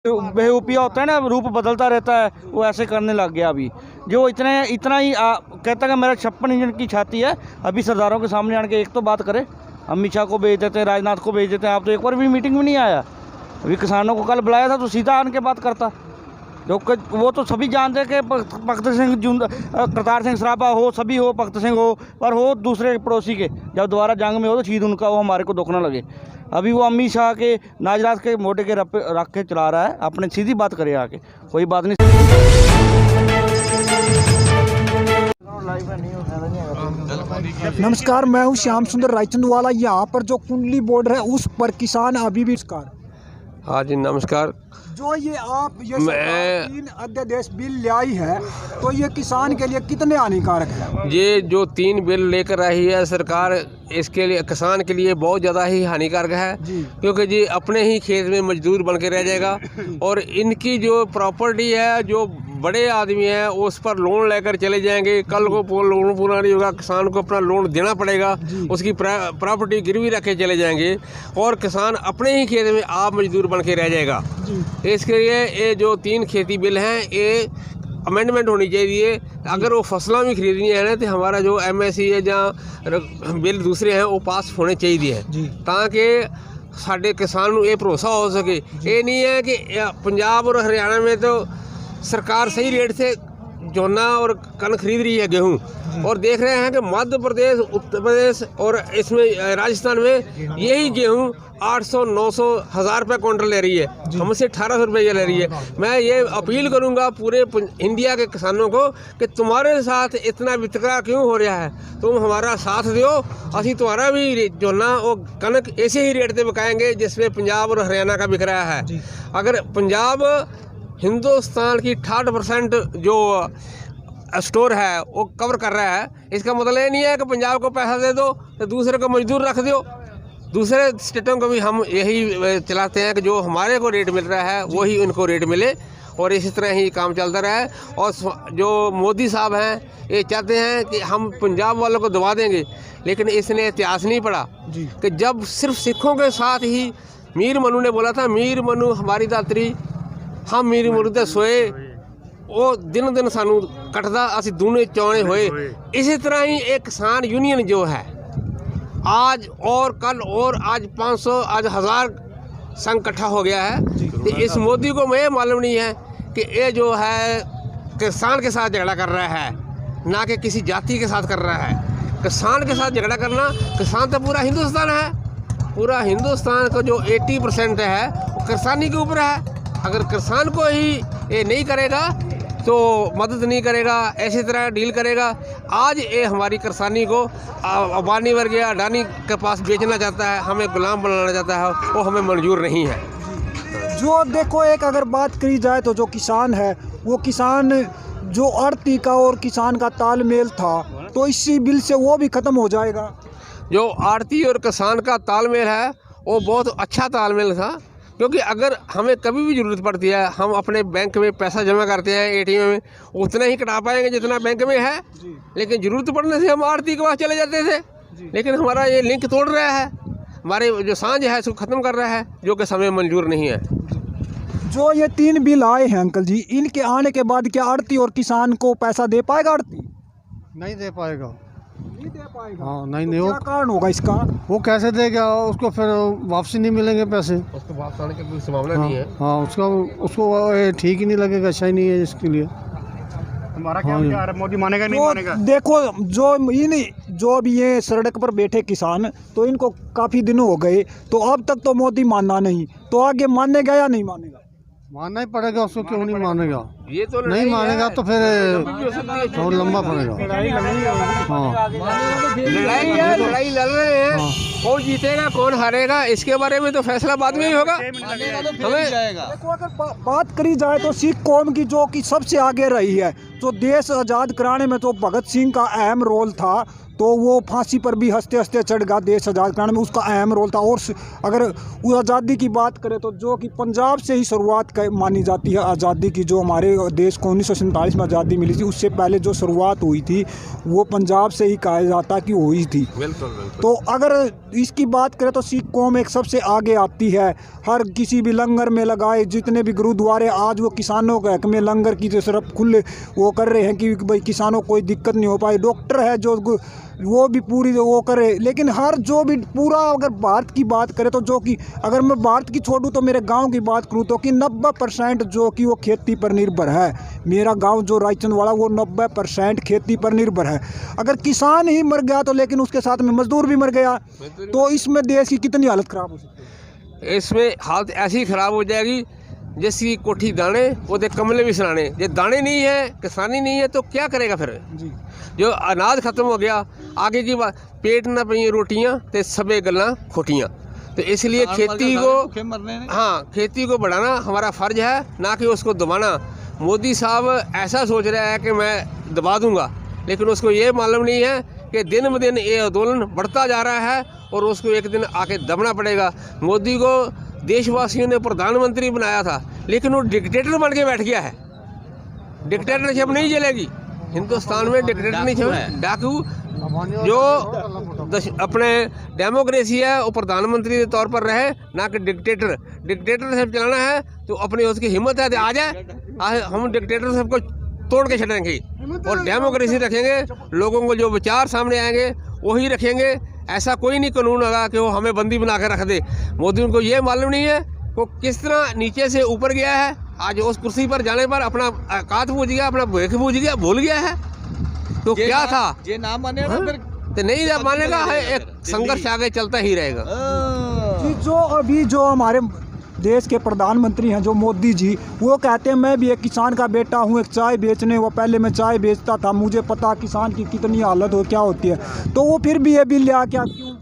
बेवकूफ़िया होता है ना, रूप बदलता रहता है, वो ऐसे करने लग गया अभी। जो इतना ही कहता है कि मेरा 56 इंच की छाती है, अभी सरदारों के सामने आने के एक तो बात करे। अमित शाह को भेज देते हैं, राजनाथ को भेज देते हैं, आप तो एक बार भी मीटिंग में नहीं आया। अभी किसानों को कल बुलाया था तो सीधा आन के बात करता। जो वो तो सभी जानते हैं कि भगत सिंह करतार सिंह सराभा हो, सभी हो, भगत सिंह हो, पर हो दूसरे पड़ोसी के। जब दोबारा जंग में हो तो शहीद उनका हो, हमारे को दुख ना लगे। अभी वो अमित शाह के नाजरात के मोटे के रख के चला रहा है, अपने सीधी बात करे आके, कोई बात नहीं। नमस्कार, मैं हूं श्याम सुंदर रायचंदवाला। यहाँ पर जो कुंडली बॉर्डर है उस पर किसान अभी भी। हाँ जी नमस्कार। जो ये आप सरकार 3 अध्यादेश बिल लाई है तो ये किसान के लिए कितने हानिकारक है? ये जो 3 बिल लेकर आई है सरकार, इसके लिए किसान के लिए बहुत ज़्यादा ही हानिकारक है, क्योंकि जी अपने ही खेत में मजदूर बन के रह जाएगा और इनकी जो प्रॉपर्टी है, जो बड़े आदमी हैं उस पर लोन लेकर चले जाएंगे। कल को लोन पूरा नहीं होगा, किसान को अपना लोन देना पड़ेगा, उसकी प्रॉपर्टी गिरवी रख के चले जाएंगे और किसान अपने ही खेत में आप मजदूर बन के रह जाएगा। इसके लिए ये जो 3 खेती बिल हैं ये अमेंडमेंट होनी चाहिए। अगर वो फसलें भी खरीदनी है ना तो हमारा जो MSC है जहाँ बिल दूसरे हैं वो पास होने चाहिए, ताकि साढ़े किसान को ये भरोसा हो सके। ये नहीं है कि पंजाब और हरियाणा में तो सरकार सही रेट से जोना और कनक खरीद रही है, गेहूं, और देख रहे हैं कि मध्य प्रदेश, उत्तर प्रदेश और इसमें राजस्थान में यही गेहूं 800, 900, 1000 रुपये क्विंटल ले रही है, हमसे 1800 रुपये ले रही है। मैं ये अपील करूंगा पूरे इंडिया के किसानों को कि तुम्हारे साथ इतना वितकरा क्यों हो रहा है, तुम हमारा साथ दो, असी तुम्हारा भी जोना और कनक ऐसे ही रेट से बिकाएंगे जिसमें पंजाब और हरियाणा का बिक रहा है। अगर पंजाब हिंदुस्तान की 68% जो स्टोर है वो कवर कर रहा है, इसका मतलब ये नहीं है कि पंजाब को पैसा दे दो तो दूसरे को मजदूर रख दो। दूसरे स्टेटों को भी हम यही चलाते हैं कि जो हमारे को रेट मिल रहा है वही उनको रेट मिले, और इसी तरह ही काम चलता रहा है। और जो मोदी साहब हैं ये चाहते हैं कि हम पंजाब वालों को दबा देंगे, लेकिन इसने इतिहास नहीं पढ़ा कि जब सिर्फ सिखों के साथ ही मीर मनु ने बोला था, मीर मनु हमारी दात्री, हम मीर मनु ते सोए, वो दिन दिन सानू कटदा, असी दूने चौने होए। इसी तरह ही एक किसान यूनियन जो है आज और कल और आज 500, आज 1000 संघ इकट्ठा हो गया है। तो इस मोदी को मैं मालूम नहीं है कि ये जो है किसान के साथ झगड़ा कर रहा है, ना कि किसी जाति के साथ कर रहा है। किसान के साथ झगड़ा करना, किसान तो पूरा हिंदुस्तान है, पूरा हिंदुस्तान का जो 80% है वो किसानी के ऊपर है। अगर किसान को ही ये नहीं करेगा तो मदद नहीं करेगा, ऐसी तरह डील करेगा। आज ये हमारी किसानी को अंबानी वर्ग या अडानी के पास बेचना चाहता है, हमें गुलाम बनाना चाहता है, वो हमें मंजूर नहीं है। जो देखो, एक अगर बात करी जाए तो जो किसान है वो किसान जो आड़ती का और किसान का तालमेल था तो इसी बिल से वो भी ख़त्म हो जाएगा। जो आड़ती और किसान का तालमेल है वो बहुत अच्छा तालमेल था, क्योंकि अगर हमें कभी भी ज़रूरत पड़ती है, हम अपने बैंक में पैसा जमा करते हैं ATM में, उतना ही कटा पाएंगे जितना बैंक में है, लेकिन ज़रूरत पड़ने से हम आड़ती के पास चले जाते थे। लेकिन हमारा ये लिंक तोड़ रहा है, हमारे जो सांझ है इसको ख़त्म कर रहा है, जो कि समय मंजूर नहीं है। जो ये 3 बिल आए हैं अंकल जी, इनके आने के बाद क्या आड़ती और किसान को पैसा दे पाएगा? आड़ती नहीं दे पाएगा। नहीं दे पाएगा? हाँ, नहीं क्या कारण होगा इसका? वो कैसे देगा? उसको फिर वापसी नहीं मिलेंगे पैसे, उसको वापस आने की कोई संभावना नहीं है। हाँ, उसको ठीक ही नहीं लगेगा, अच्छा ही नहीं है इसके लिए। हमारा क्या विचार है, मोदी मानेगा नहीं मानेगा? देखो, जो अब ये सड़क पर बैठे किसान, तो इनको काफ़ी दिन हो गए, तो अब तक तो मोदी मानना नहीं, तो आगे मानेगा या नहीं मानेगा? मानना ही पड़ेगा उसको, क्यों नहीं मानेगा? ये तो नहीं मानेगा तो फिर बहुत लंबा पड़ेगा। हाँ, लड़ाई लड़ रहे हैं, कौन जीतेगा कौन हारेगा इसके बारे में तो फैसला बाद में ही होगा। हमें देखो, अगर बात करी जाए तो सिख कौम की जो कि सबसे आगे रही है, जो देश आज़ाद कराने में तो भगत सिंह का अहम रोल था, तो वो फांसी पर भी हंसते हंसते चढ़ गया। देश आज़ाद कराने में उसका अहम रोल था। और अगर उस आज़ादी की बात करें तो जो कि पंजाब से ही शुरुआत मानी जाती है आज़ादी की, जो हमारे देश को 1947 में आज़ादी मिली थी, उससे पहले जो शुरुआत हुई थी वो पंजाब से ही कहा जाता कि हुई थी। तो अगर इसकी बात करें तो सिख कौम एक सबसे आगे आती है। हर किसी भी लंगर में लगाए, जितने भी गुरुद्वारे आज वो किसानों के हक में लंगर की तरफ खुले वो कर रहे हैं कि भाई किसानों को कोई दिक्कत नहीं हो पाए। डॉक्टर है जो वो भी पूरी वो करे। लेकिन हर जो भी पूरा अगर भारत की बात करें तो जो कि अगर मैं भारत की छोड़ूं तो मेरे गांव की बात करूं तो कि 90% जो कि वो खेती पर निर्भर है। मेरा गांव जो रायचंद वाला वो 90% खेती पर निर्भर है। अगर किसान ही मर गया तो लेकिन उसके साथ में मजदूर भी मर गया तो इसमें देश की कितनी हालत ख़राब हो सकती है। इसमें हालत ऐसी ख़राब हो जाएगी जैसी कोठी दाने वो दे कमले भी सराने। ये दाने नहीं है, किसानी नहीं है तो क्या करेगा फिर जी। जो अनाज ख़त्म हो गया, आगे की बात पेट ना पई रोटियां ते सबे गल्लां खोटियां। तो इसलिए खेती को खेती को बढ़ाना हमारा फ़र्ज है, ना कि उसको दबाना। मोदी साहब ऐसा सोच रहा है कि मैं दबा दूंगा, लेकिन उसको ये मालूम नहीं है कि दिन ब दिन ये आंदोलन बढ़ता जा रहा है और उसको एक दिन आके दबना पड़ेगा। मोदी को देशवासियों ने प्रधानमंत्री बनाया था, लेकिन वो डिक्टेटर बन के बैठ गया है। डिक्टेटरशिप नहीं चलेगी हिंदुस्तान में। डिक्टेटरशिप डाकू जो अपने डेमोक्रेसी है वो प्रधानमंत्री के तौर पर रहे, ना कि डिक्टेटरशिप चलाना है तो अपनी उसकी हिम्मत है तो आ जाए। हम डिक्टेटरशिप को तोड़ के छड़ेंगे और डेमोक्रेसी रखेंगे। लोगों को जो विचार सामने आएंगे वही रखेंगे। ऐसा कोई नहीं कानून होगा कि वो हमें बंदी बना कर रख दे। मोदी उनको ये मालूम नहीं है वो किस तरह नीचे से ऊपर गया है। आज उस कुर्सी पर जाने पर अपना औकात भूल गया, अपना भूख भूल गया है। तो क्या था ये ना माने ना फिर तो नहीं मानेगा, है एक संघर्ष आगे चलता ही रहेगा। जी जो अभी जो हमारे देश के प्रधानमंत्री हैं जो मोदी जी, वो कहते हैं मैं भी एक किसान का बेटा हूँ, एक चाय बेचने वो पहले मैं चाय बेचता था, मुझे पता किसान की कितनी हालत हो क्या होती है। तो वो फिर भी ये बिल लिया क्या क्यों?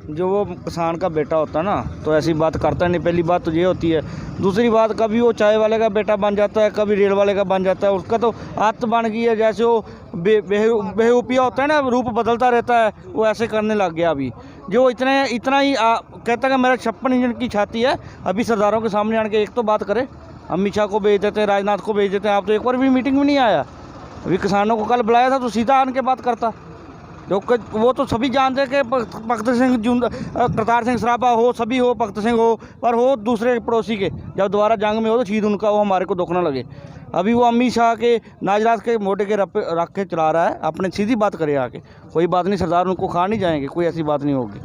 जो वो किसान का बेटा होता है ना तो ऐसी बात करता नहीं। पहली बात तो ये होती है। दूसरी बात कभी वो चाय वाले का बेटा बन जाता है, कभी रेल वाले का बन जाता है। उसका तो आदत बन गई है। जैसे वो बेहूपिया होता है ना, रूप बदलता रहता है, वो ऐसे करने लग गया अभी। जो इतना ही कहता है कि मेरा 56 इंच की छाती है। अभी सरदारों के सामने आने के एक तो बात करे। अमित शाह को भेज देते हैं, राजनाथ को भेज देते हैं। आप तो एक बार भी मीटिंग में नहीं आया। अभी किसानों को कल बुलाया था तो सीधा आने के बात करता। जो वो तो सभी जानते हैं कि भगत सिंह करतार सिंह सराभा हो, सभी हो, भगत सिंह हो, पर हो दूसरे पड़ोसी के। जब दोबारा जंग में हो तो शहीद उनका, वो हमारे को दुख ना लगे। अभी वो अमित शाह के नाजरात के मोटे के रख के चला रहा है। अपने सीधी बात करे आके, कोई बात नहीं सरदार उनको खा नहीं जाएंगे, कोई ऐसी बात नहीं होगी।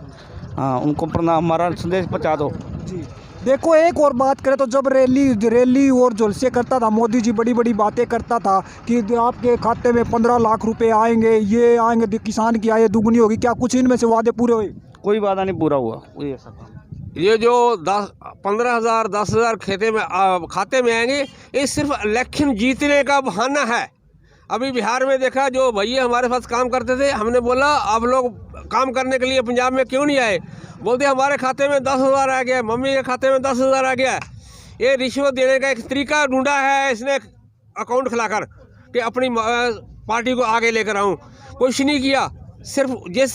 हाँ, उनको प्रणाम, हमारा संदेश पहुँचा दो जी। देखो एक और बात करें तो जब रैली और जुलसे करता था मोदी जी, बड़ी बड़ी बातें करता था कि आपके खाते में 15 लाख रुपए आएंगे, ये आएंगे, किसान की आय दुगनी होगी। क्या कुछ इनमें से वादे पूरे हुए? कोई वादा नहीं पूरा हुआ, कोई ऐसा काम। ये जो 15,000 10,000 खाते में आएंगे, ये सिर्फ इलेक्शन जीतने का बहाना है। अभी बिहार में देखा, जो भैया हमारे पास काम करते थे, हमने बोला आप लोग काम करने के लिए पंजाब में क्यों नहीं आए? बोलते हमारे खाते में 10,000 आ गया, मम्मी के खाते में 10,000 आ गया। ये रिश्वत देने का एक तरीका ढूंढा है इसने अकाउंट खिलाकर कि अपनी पार्टी को आगे लेकर आऊँ। कुछ नहीं किया, सिर्फ जिस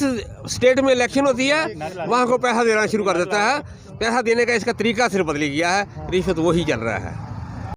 स्टेट में इलेक्शन होती है वहाँ को पैसा देना शुरू कर देता है। पैसा देने का इसका तरीका सिर्फ बदल गया है, रिश्वत वही चल रहा है।